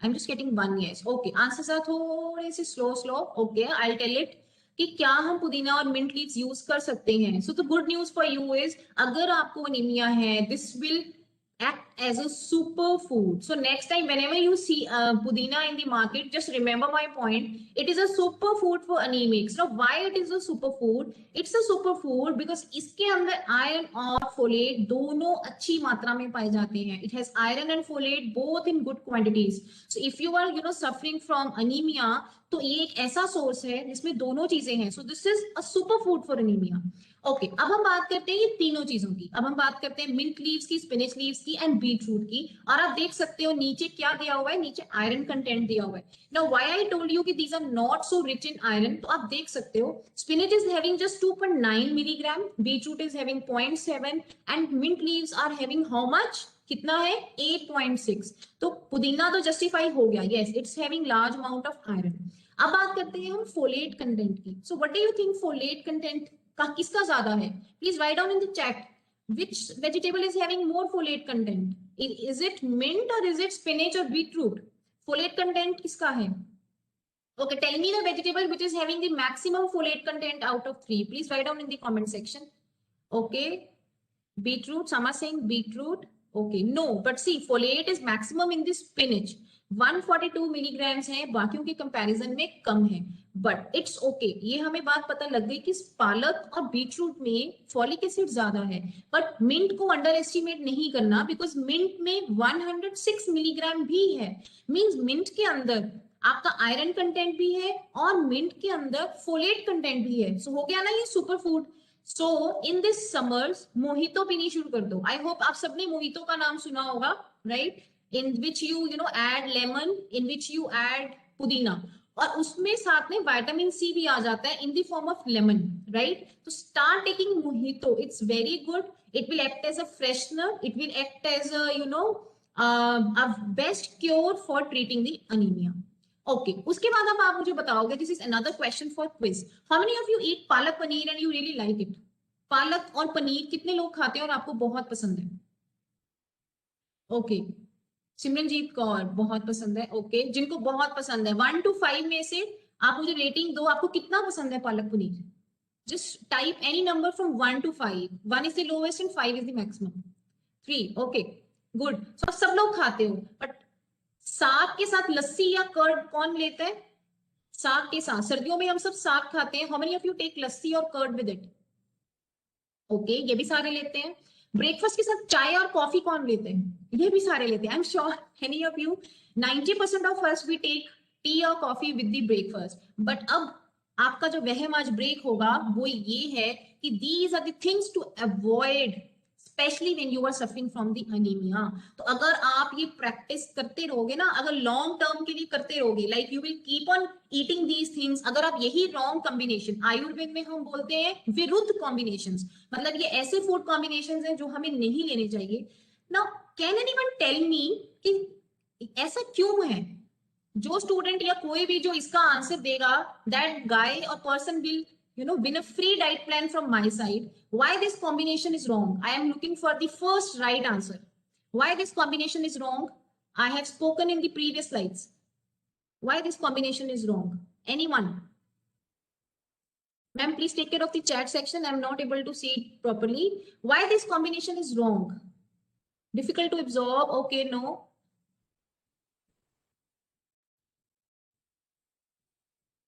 I'm just getting one yes. Okay. Answers are थोड़े से slow. Okay. I'll tell it कि क्या हम पुदीना और mint leaves use कर सकते हैं. So the good news for you is अगर आपको anemia है, this will act as a superfood. So next time whenever you see pudina in the market, just remember my point. It is a superfood for anemics. Now why it is a superfood? It's a superfood because इसके अंदर iron और folate दोनों अच्छी मात्रा में पाए जाते हैं. It has iron and folate both in good quantities. So if you are suffering from anemia, तो ये एक ऐसा सोर्स है जिसमें दोनों चीजें हैं. So this is a superfood for anemia. Okay अब हम बात करते हैं ये तीनों चीजों की. अब हम बात करते हैं मिंट लीव्स की, स्पिनच लीव्स की एंड बीटरूट की. और आप देख सकते हो नीचे क्या दिया हुआ है, नीचे आयरन कंटेंट दिया हुआ है. Now why I told you कि these are not so rich in iron, तो आप देख सकते हो spinach is having just 2.9 milligram, beetroot is having 0.7 and mint leaves are having how much, कितना है 8.6. तो पुदीना तो जस्टिफाई हो गया, yes it's having large amount of iron. अब बात करते हैं हम फोलेट कंटेंट की. So what do you think folate content का किसका ज्यादा है? Please write down in the chat which vegetable is having more folate content. Is it mint or is it spinach or beetroot? Folate content किसका है? Okay, tell me the vegetable which is having the maximum folate content out of 3. Please write down in the comment section. Okay, beetroot. Some are saying beetroot. Okay, no, but see, folate is maximum in the spinach. 142 milligrams है, बाकियों के comparison में कम है. But it's okay, ये हमें बात पता लग गई कि पालक और बीटरूट में फॉलिक एसिड ज्यादा है. बट मिंट को अंडर एस्टिमेट नहीं करना, बिकॉज मिंट में 106 मिलीग्राम भी है. मींस मिंट के अंदर आपका आयरन कंटेंट भी है और मिंट के अंदर फोलेट कंटेंट भी है. सो हो गया ना ये super food. So in this summers mojito पीनी शुरू कर दो. आई होप आप सबने मोहितो का नाम सुना होगा, right? in which you add lemon, in which you add pudina, और उसमें साथ में विटामिन सी भी आ जाता है in the form of lemon, right? तो start taking mojito. It's very good. It will act as a freshener. It will act as a best cure for treating the anemia. Okay. उसके बाद अब आप मुझे बताओगे, this is another question for quiz. How many of you eat palak paneer and you really like it? पालक और पनीर कितने लोग खाते हैं और आपको बहुत पसंद है? Okay. सिमरनजीत कौर बहुत पसंद है. ओके, जिनको बहुत पसंद है 1 to 5 में से आप मुझे रेटिंग दो, आपको कितना पसंद है palak paneer. Just type any number from 1 to 5. 1 is the lowest and 5 is the maximum. 3. Okay good. So सब लोग खाते हो, बट साग के साथ लस्सी या कर्ड कौन लेता है? साग के साथ सर्दियों में हम सब साग खाते हैं. How many of you take lassi और कर्ड विद इट? ओके, ये भी सारे लेते हैं. ब्रेकफास्ट के साथ चाय और कॉफी कौन लेते हैं? ये भी सारे लेते हैं. I am sure any of you 90% of us we take tea और coffee with the breakfast. But अब आपका जो वहम आज ब्रेक होगा वो ये है कि these are the things to avoid, specially when you are suffering from the anaemia. तो अगर आप ये प्रैक्टिस करते रहोगे ना, अगर लॉन्ग टर्म के लिए करते रहोगे, like you will keep on eating these things. अगर आप यही रॉन्ग कॉम्बिनेशन, आयुर्वेद में हम बोलते हैं विरुद्ध कॉम्बिनेशंस, मतलब ये ऐसे फूड कॉम्बिनेशंस हैं जो हमें नहीं लेने चाहिए. Now can anyone tell me कि ऐसा क्यों है? जो स्टूडेंट या कोई भी जो इसका आंसर देगा, दैट गाय और person will win a free diet plan from my side. Why this combination is wrong? I am looking for the first right answer. Why this combination is wrong? I have spoken in the previous slides. Why this combination is wrong? Anyone? Ma'am, please take care of the chat section. I am not able to see it properly. Why this combination is wrong? Difficult to absorb? Okay, no.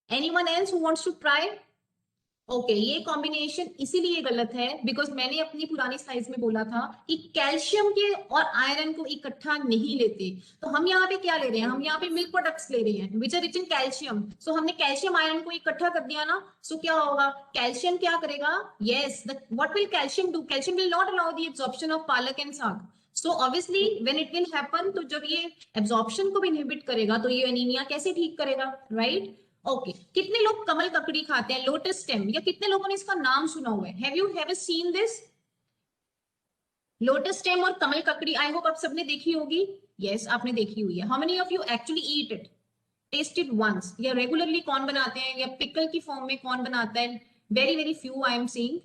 Anyone else who wants to try? Okay, ये combination इसीलिए गलत है because मैंने अपनी पुरानी slides में बोला था कि कैल्शियम के और आयरन को इकट्ठा नहीं लेते. तो हम यहाँ पे क्या ले रहे हैं? हम यहाँ पे मिल्क प्रोडक्ट्स ले रहे हैं which are rich in calcium. So हमने कैल्शियम आयरन को इकट्ठा कर दिया ना. सो क्या होगा? कैल्शियम क्या करेगा? Yes, what will calcium do? Calcium will not allow the absorption of पालक एंड साग. So obviously when it will happen, तो जब ये एब्जॉर्प्शन को भी इनहिबिट करेगा तो ये एनीमिया कैसे ठीक करेगा, राइट? ओके, कितने लोग कमल ककड़ी खाते हैं, लोटस स्टेम, या कितने लोगों ने इसका नाम सुना हुआ है? Have you have seen this lotus stem और कमल ककड़ी? आई होप आप सबने देखी होगी. यस, आपने देखी हुई है. How many of you actually eat it, taste it once? या रेगुलरली कौन बनाते हैं, या पिकल की फॉर्म में कौन बनाता है? very very few I am seeing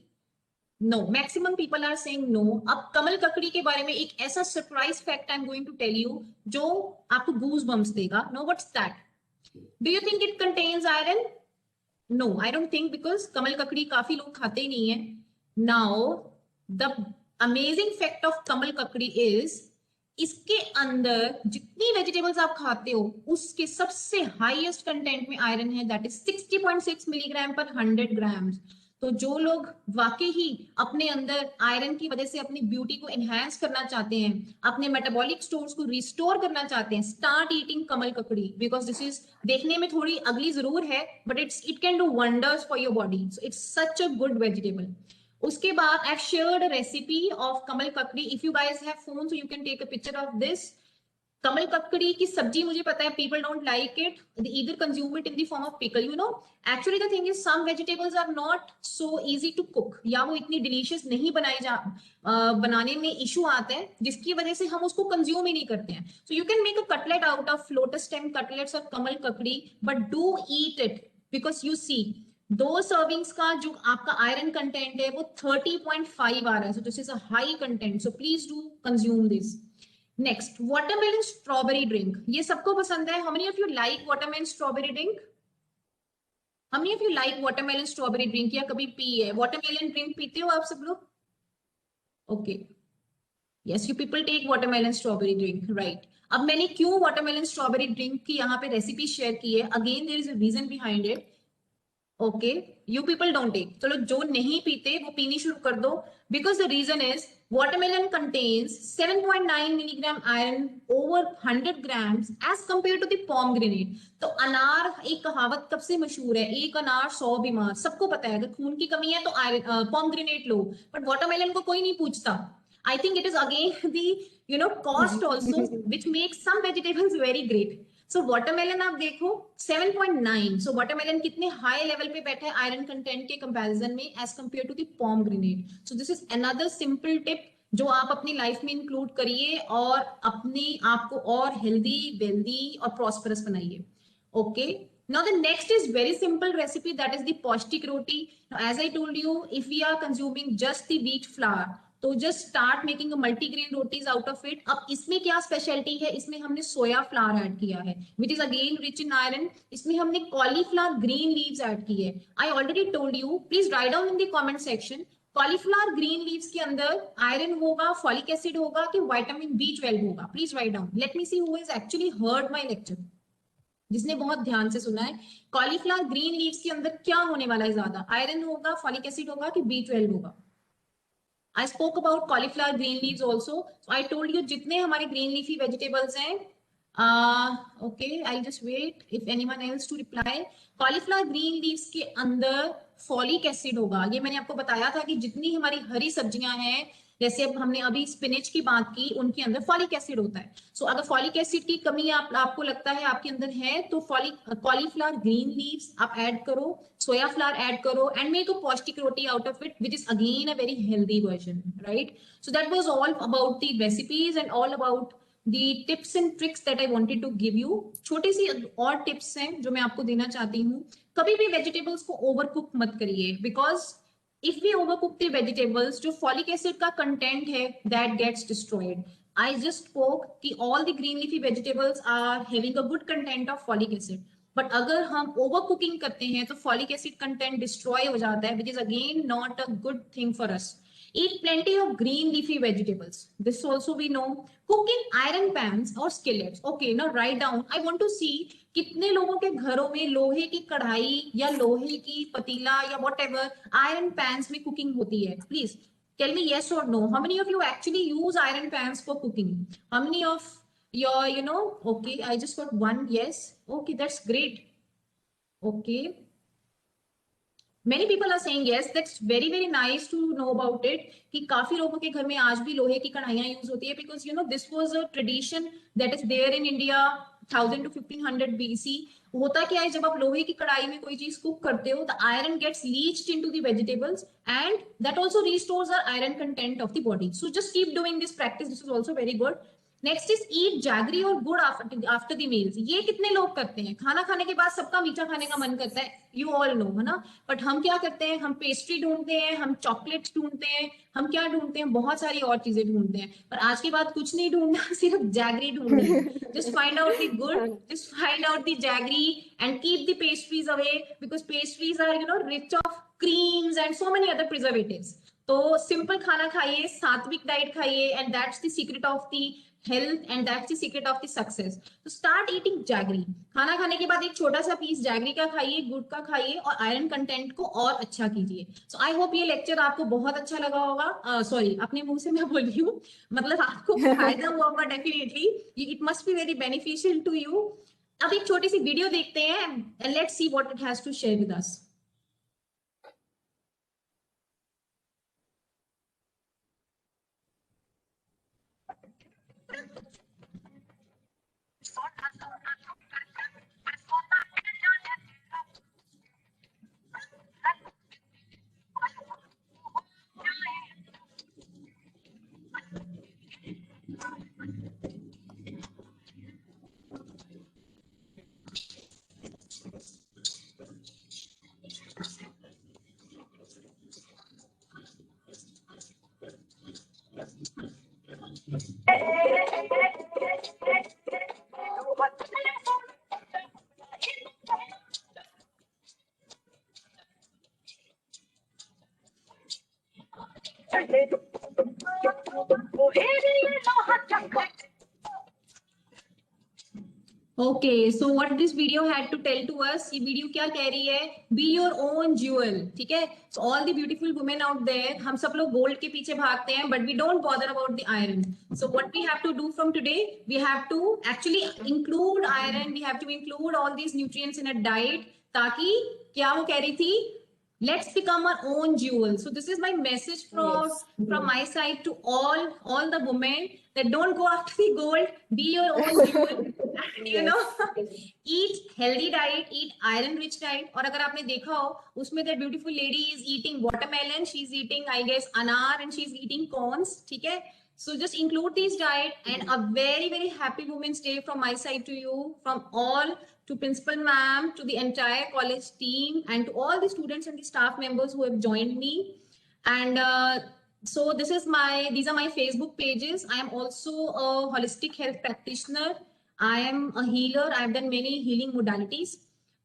no, maximum people are saying no. अब कमल ककड़ी के बारे में एक ऐसा surprise fact I am going to tell you जो आपको गूज बम्स देगा. No, what's that? Do you think it contains iron? No, I don't think, because कमल ककड़ी काफी लोग खाते ही नहीं है. Now the amazing fact of कमल ककड़ी इज इसके अंदर जितनी वेजिटेबल्स आप खाते हो उसके सबसे हाईएस्ट कंटेंट में आयरन है, दैट इज 60.6 मिलीग्राम पर 100 ग्राम्स. तो जो लोग वाकई ही अपने अंदर आयरन की वजह से अपनी ब्यूटी को एनहांस करना चाहते हैं, अपने मेटाबॉलिक स्टोर्स को रिस्टोर करना चाहते हैं, स्टार्ट ईटिंग कमल ककड़ी, बिकॉज दिस इज देखने में थोड़ी अगली जरूर है but it can do wonders for your body. So it's such a good vegetable. उसके बाद I have shared a recipe of कमल ककड़ी. If you guys have phone so you can take a picture of this. कमल ककड़ी की सब्जी मुझे पता है people don't like it, they either consume it in the form of pickle. You know, actually the thing is some vegetables are not so easy to cook, या वो इतनी डिलीशियस नहीं बनाने में इशू आता है जिसकी वजह से हम उसको कंज्यूम ही नहीं करते हैं. So you can make a cutlet out of lotus stem cutlets और कमल ककड़ी, but do eat it because you see 2 servings का जो आपका आयरन कंटेंट है वो 30.5 आ रहा है. So this is a high content, so please do consume this. Next, watermelon strawberry drink. ये सबको पसंद है. How many of you like watermelon strawberry drink? How many of you like watermelon strawberry drink, या कभी P है watermelon drink? पीते हो आप सब लोग? Okay, yes, you people take watermelon strawberry drink, right. अब मैंने क्यों वाटरमेलन स्ट्रॉबेरी ड्रिंक की यहाँ पे रेसिपी शेयर की है, again there is a reason behind it. Okay, you people don't take. चलो जो नहीं पीते वो पीनी शुरू कर दो, because the reason is watermelon contains 7.9 milligram iron over 100 grams as compared to the pomegranate. तो अनार, एक कहावत कब से मशहूर है, एक अनार 100 बीमार. सबको पता है अगर खून की कमी है तो pomegranate लो, बट watermelon को कोई नहीं पूछता. I think it is again the cost also which makes some vegetables very great. So watermelon आप देखो 7.9. So watermelon कितने हाई लेवल पे बैठा है आयरन कंटेंट के कंपैरिजन में as compare to the pomegranate. So this is another simple tip जो आप अपनी लाइफ में इंक्लूड करिए और अपने आप को और हेल्दी, वेल्दी और प्रॉस्परस बनाइए. Okay, now the next is very simple recipe, that is the पौष्टिक रोटी. Now as I told you, if we are consuming just the wheat flour, तो just start making multigrain rotis out of it. अब इसमें क्या speciality है, इसमें हमने सोया flour add किया है विच is again rich in iron. इसमें हमने कॉलीफ्लावर ग्रीन लीव्स ऐड की है. I already told you, please write down in the comment section, cauliflower green leaves के अंदर आयरन होगा, फॉलिक एसिड होगा कि विटामिन B12 होगा? Please write down. Let me see who is actually heard my lecture, जिसने बहुत ध्यान से सुना है. कॉलीफ्लावर ग्रीन लीव्स के अंदर क्या होने वाला है, ज्यादा आयरन होगा, फॉलिक एसिड होगा कि B12 होगा? I spoke about cauliflower green leaves also. So I told you जितने हमारे green leafy vegetables हैं. Okay, I'll just wait if anyone else to reply. Cauliflower green leaves के अंदर folic acid होगा. ये मैंने आपको बताया था कि जितनी हमारी हरी सब्जियां हैं, जैसे अब हमने अभी स्पिनच की बात की, उनके अंदर फॉलिक एसिड होता है. सो अगर फॉलिक एसिड की कमी आपको लगता है आपके अंदर है तो कॉलीफ्लावर ग्रीन लीव्स आप ऐड करो, सोया फ्लावर ऐड करो एंड मेक अ पौष्टिक roti out of it which is again a very healthy version, right. So that was all about the recipes and all about the tips and tricks that I wanted to give you. छोटी सी और tips हैं जो मैं आपको देना चाहती हूँ. कभी भी वेजिटेबल्स को ओवरकुक मत करिए, because if we overcook the vegetables, जो folic acid का content है that gets destroyed. I just spoke कि all the green leafy vegetables are having a good content of folic acid. But अगर हम overcooking करते हैं तो folic acid content destroy हो जाता है, which is again not a good thing for us. Eat plenty of green leafy vegetables. This also we know. Cook in iron pans or skillets. Okay, now write down. I want to see कितने लोगों के घरों में लोहे की कढ़ाई या लोहे की पतीला या whatever iron pans में cooking होती है. Please tell me yes or no. How many of you actually use iron pans for cooking? How many of your, okay, I just got one yes. Okay, that's great. Okay. Many people are saying yes. That's very very nice to know about it. कि काफी लोगों के घर में आज भी लोहे की कढ़ाइयाँ यूज होती है, because this was a tradition that is there in India 1000 to 1500 BC. होता क्या है, जब आप लोहे की कढ़ाई में कोई चीज कुक करते हो, the iron gets leached into the vegetables and that also restores our iron content of the body. So just keep doing this practice. This is also very good. Next is eat jaggery और गुड़ after the meals. ये कितने लोग करते हैं? खाना खाने के बाद सबका मीठा खाने का मन करता है, यू ऑल नो, है ना? बट हम क्या करते हैं? हम पेस्ट्री ढूंढते हैं, हम चॉकलेट्स ढूंढते हैं, हम क्या ढूंढते हैं? बहुत सारी और चीजें ढूंढते हैं। पर आज के बाद कुछ नहीं ढूंढना, सिर्फ जैगरी ढूंढनी है। जस्ट फाइंड आउट द गुड़, just फाइnd out the jaggery and keep the pastries away, because pastries are, you know, rich of creams and so many other preservatives. तो सिंपल खाना खाइए, सात्विक डाइट खाइए, and that's the secret of the health and that's the secret of the success. तो start eating jaggery. खाना खाने के बाद एक छोटा सा पीस जैगरी का खाइए, गुड़ का खाइए, और आयरन कंटेंट को और अच्छा कीजिए। सो आई होप ये लेक्चर आपको बहुत अच्छा लगा होगा। सॉरी, अपने मुंह से मैं बोल रही हूँ, मतलब आपको फायदा हुआ होगा definitely. It must be very beneficial to you. अब एक छोटी सी वीडियो देखते हैं and let's see what it has to share with us. Okay, so what this video had to tell to us, ये वीडियो क्या कह रही है? बी योर ओन ज्यूअल, ठीक है? So all the beautiful women out there, हम सब लोग गोल्ड के पीछे भागते हैं, but we don't bother about the iron. So what we have to do from today, we have to actually include iron, we have to include all these nutrients in a diet, ताकि क्या वो कह रही थी, let's become our own jewel. So this is my message from my side to all the women, that don't go after the gold, be your own jewel. And you know, eat healthy diet, eat iron rich diet. और अगर आपने देखा हो, उसमें that beautiful lady is eating watermelon, she's eating I guess anar, and she's eating corns, ठीक है? So just include these diet, and a very happy Women's Day from my side to you, from all, to principal ma'am, to the entire college team, and to all the students and the staff members who have joined me. And so these are my Facebook pages. I am also a holistic health practitioner. I am a healer. I have done many healing modalities,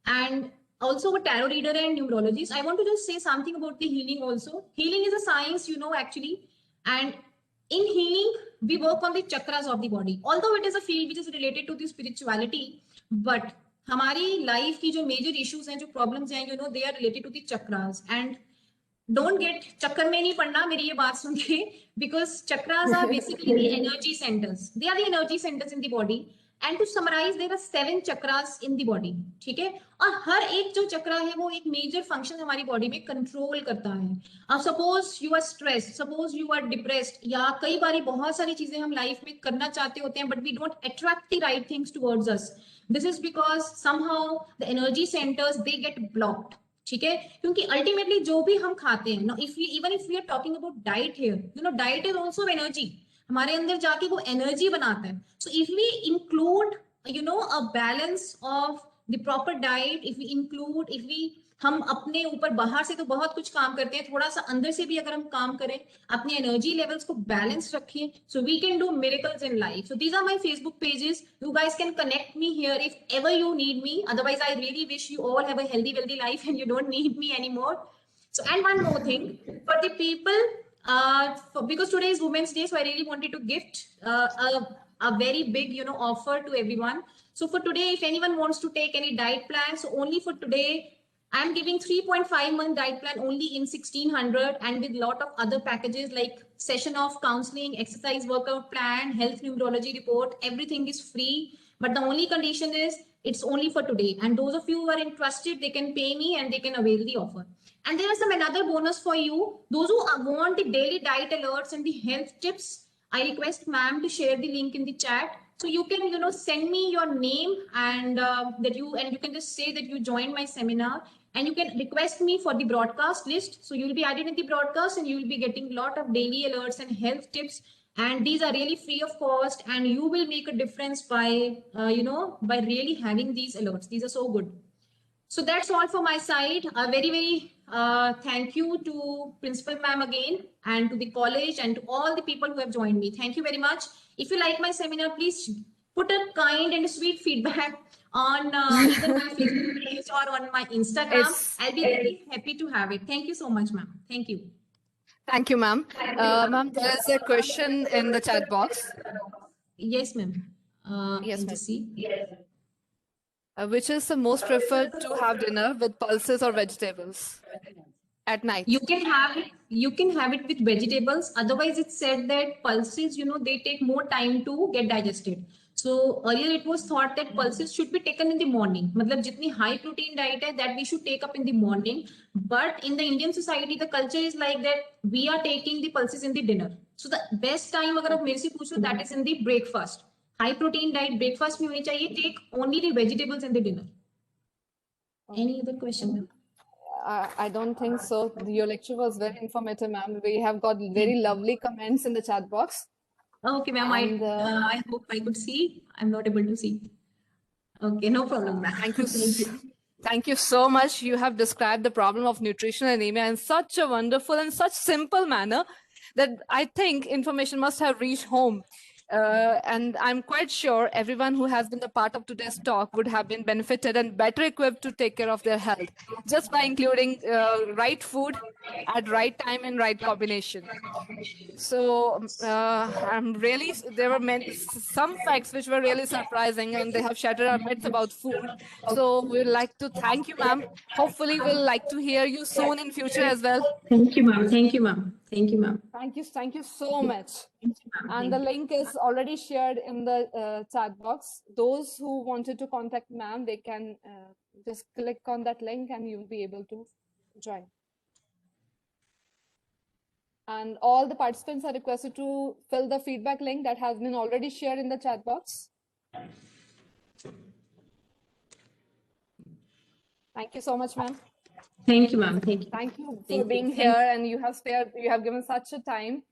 and also a tarot reader and numerologist. I want to just say something about the healing also. Healing is a science, you know, actually, and in healing we work on the chakras of the body, although it is a field which is related to the spirituality, but हमारी life की जो major issues हैं, जो problems हैं, you know, they are related to the chakras. And don't get, चक्कर में नहीं पड़ना मेरी ये बात सुन के, because chakras are basically the energy centres, they are the energy centres in the body. And to summarise, there are 7 chakras in the body, ठीक है? और हर एक जो चक्रा है वो एक मेजर फंक्शन हमारी बॉडी में कंट्रोल करता है। अब suppose you are stress, suppose you are depressed, या कई बार बहुत सारी चीजें हम लाइफ में करना चाहते होते हैं, but we don't attract the right things towards us. This is because somehow the energy centers, they get blocked, ठीक है? क्योंकि ultimately जो भी हम खाते हैं, now even if we are talking about diet here, you know, diet is also energy, हमारे अंदर जाके वो energy बनाता है। So if we include, you know, a balance of the proper diet, if we हम अपने ऊपर, बाहर से तो बहुत कुछ काम करते हैं, थोड़ा सा अंदर से भी अगर हम काम करें, अपने एनर्जी लेवल्स को बैलेंस रखिए, so we can do miracles in life. So these are my Facebook pages, you guys can connect me here if ever you need me, otherwise I really wish you all have a healthy wealthy life and you don't need me anymore. So and one more thing for the people, because today is Women's Day, so I really wanted to gift a very big, you know, offer to everyone. So for today, if anyone wants to take any diet plan, so only for today I'm giving 3.5 month diet plan only in 1600, and with lot of other packages like session of counseling, exercise workout plan, health numerology report, everything is free. But the only condition is it's only for today, and those of you who are interested, they can pay me and they can avail the offer. And there is some another bonus for you, those who want the daily diet alerts and the health tips. I request ma'am to share the link in the chat. So you can, you know, send me your name and you can just say that you joined my seminar, and you can request me for the broadcast list. So you will be added in the broadcast, and you will be getting a lot of daily alerts and health tips and these are really free of cost, and you will make a difference by by really having these alerts. These are so good. So that's all for my side. A very thank you to Principal Ma'am again, and to the college, and to all the people who have joined me. Thank you very much. If you like my seminar, please put a kind and sweet feedback on either my Facebook page or on my Instagram. It's I'll be very happy to have it. Thank you so much, ma'am. Thank you. Thank you, ma'am. Ma'am, there is a question in the chat box, Yes, ma'am. Yes, I'll ma'am. just see. Which is the most preferred to have dinner with pulses or vegetables at night? You can have it with vegetables. Otherwise, it's said that pulses, they take more time to get digested. So earlier it was thought that pulses should be taken in the morning. मतलब जितनी high protein diet है that we should take up in the morning. But in the Indian society, the culture is like that we are taking the pulses in the dinner. So the best time अगर आप मेरे से पूछो that is in the breakfast. High protein diet breakfast में होनी चाहिए. Take only the vegetables in the dinner. Any other question? I don't think so. Your lecture was very informative, ma'am. We have got very lovely comments in the chat box. Okay, ma'am. And, I hope I could see. I'm not able to see. Okay, no problem, ma'am. Thank you. Thank you so much. You have described the problem of nutritional anemia in such a wonderful and such simple manner that I think information must have reached home. And I'm quite sure everyone who has been a part of today's talk would have been benefited and better equipped to take care of their health just by including right food at right time and right combination. So there were some facts which were really surprising, and they have shattered our myths about food. So we'd like to thank you, ma'am. Hopefully we'll like to hear you soon in future as well. Thank you, ma'am. Thank you, ma'am. Thank you, ma'am. Thank you so much. And the link is already shared in the chat box. Those who wanted to contact ma'am, they can just click on that link and you'll be able to join. And all the participants are requested to fill the feedback link that has been already shared in the chat box. Thank you so much, ma'am. Thank you, ma'am. Thank you. Thank you for being here, and you have given such a time